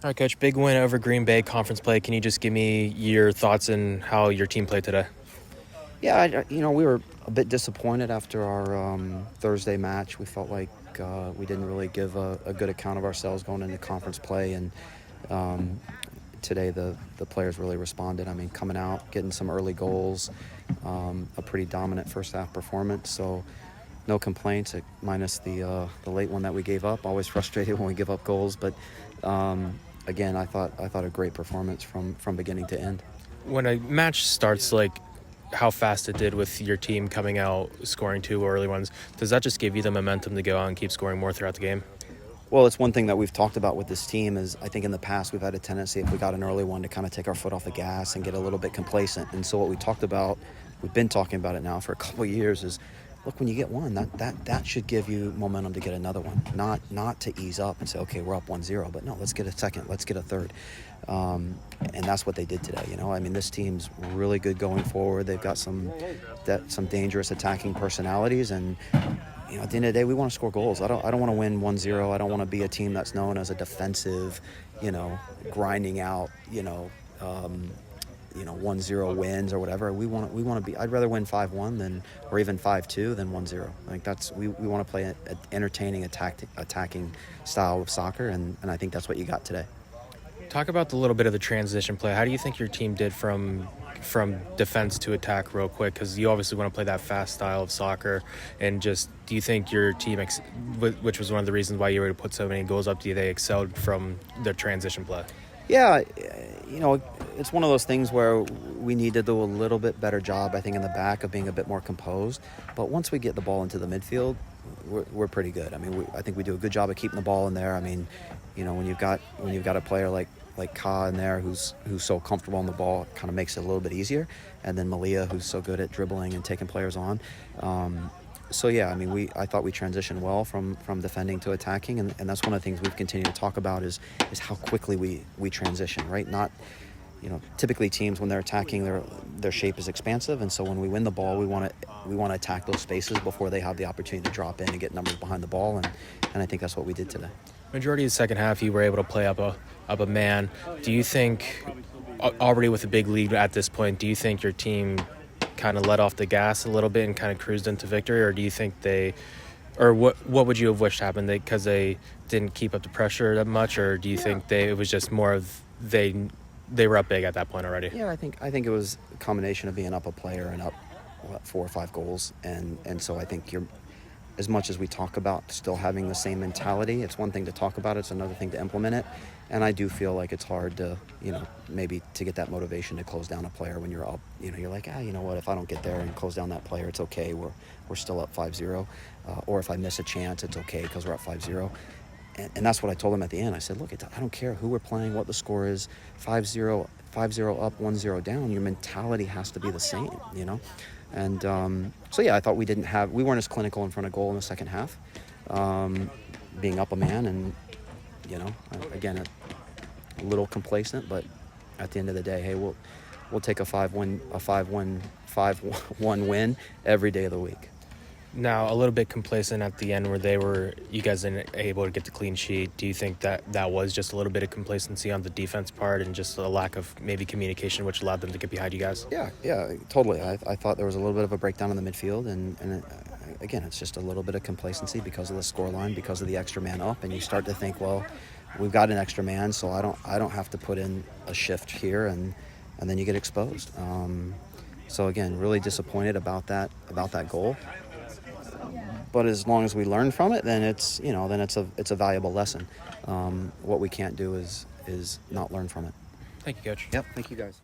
All right, Coach, big win over Green Bay conference play. Can you just give me your thoughts on how your team played today? Yeah, we were a bit disappointed after our Thursday match. We felt like we didn't really give a good account of ourselves going into conference play, and today the players really responded. I mean, coming out, getting some early goals, a pretty dominant first half performance. So no complaints, minus the late one that we gave up. Always frustrated when we give up goals, but again, I thought a great performance from beginning to end. When a match starts like how fast it did with your team coming out, scoring two early ones, does that just give you the momentum to go out and keep scoring more throughout the game? Well, it's one thing that we've talked about with this team is I think in the past we've had a tendency, if we got an early one, to kind of take our foot off the gas and get a little bit complacent. And so what we've been talking about it now for a couple of years, is look, when you get one, that should give you momentum to get another one, not to ease up and say, okay, we're up 1-0, but no, let's get a second, let's get a third. And that's what they did today. I mean, this team's really good going forward. They've got some dangerous attacking personalities, and at the end of the day, we want to score goals. I don't want to win 1-0. I don't want to be a team that's known as a defensive, grinding out, 1-0 wins or whatever. We want to be. I'd rather win 5-1 or even 5-2 than 1-0. I think we want to play an entertaining attacking style of soccer, and I think that's what you got today. Talk about the little bit of the transition play. How do you think your team did from defense to attack real quick? Because you obviously want to play that fast style of soccer. And just, do you think your team, which was one of the reasons why you were able to put so many goals up, they excelled from their transition play? Yeah, it's one of those things where we need to do a little bit better job, I think, in the back of being a bit more composed. But once we get the ball into the midfield, we're pretty good. I mean, I think we do a good job of keeping the ball in there. I mean, when you've got a player like Ka in there who's so comfortable on the ball, it kind of makes it a little bit easier. And then Malia, who's so good at dribbling and taking players on. So yeah, I mean, I thought we transitioned well from defending to attacking, and that's one of the things we've continued to talk about is how quickly we transition, right? Not, typically teams, when they're attacking, their shape is expansive, and so when we win the ball, we want to attack those spaces before they have the opportunity to drop in and get numbers behind the ball, and I think that's what we did today. Majority of the second half, you were able to play up a man. Do you think, already with a big lead at this point, do you think your team kind of let off the gas a little bit and kind of cruised into victory, or do you think what would you have wished happened? Because they didn't keep up the pressure that much, or do you think it was just more of they were up big at that point already? Yeah, I think it was a combination of being up a player and up 4 or 5 goals, and so I think as much as we talk about still having the same mentality, it's one thing to talk about it, it's another thing to implement it. And I do feel like it's hard to, maybe to get that motivation to close down a player when you're up. You're like, what, if I don't get there and close down that player, it's okay. We're still up 5-0. Or if I miss a chance, it's okay because we're up 5-0. And that's what I told them at the end. I said, look, I don't care who we're playing, what the score is, 5-0 up, 1-0 down. Your mentality has to be the same, And so, yeah, I thought we weren't as clinical in front of goal in the second half, being up a man, and, again, a little complacent, but at the end of the day, hey, we'll take a 5-1 win every day of the week. Now, a little bit complacent at the end where you guys weren't able to get the clean sheet. Do you think that was just a little bit of complacency on the defense part and just a lack of maybe communication, which allowed them to get behind you guys? Yeah, totally. I thought there was a little bit of a breakdown in the midfield, and again, it's just a little bit of complacency because of the scoreline, because of the extra man up, and you start to think, well, we've got an extra man, so I don't have to put in a shift here, and then you get exposed. So again, really disappointed about that goal. But as long as we learn from it, then it's a valuable lesson. What we can't do is not learn from it. Thank you, Coach. Yep. Thank you, guys.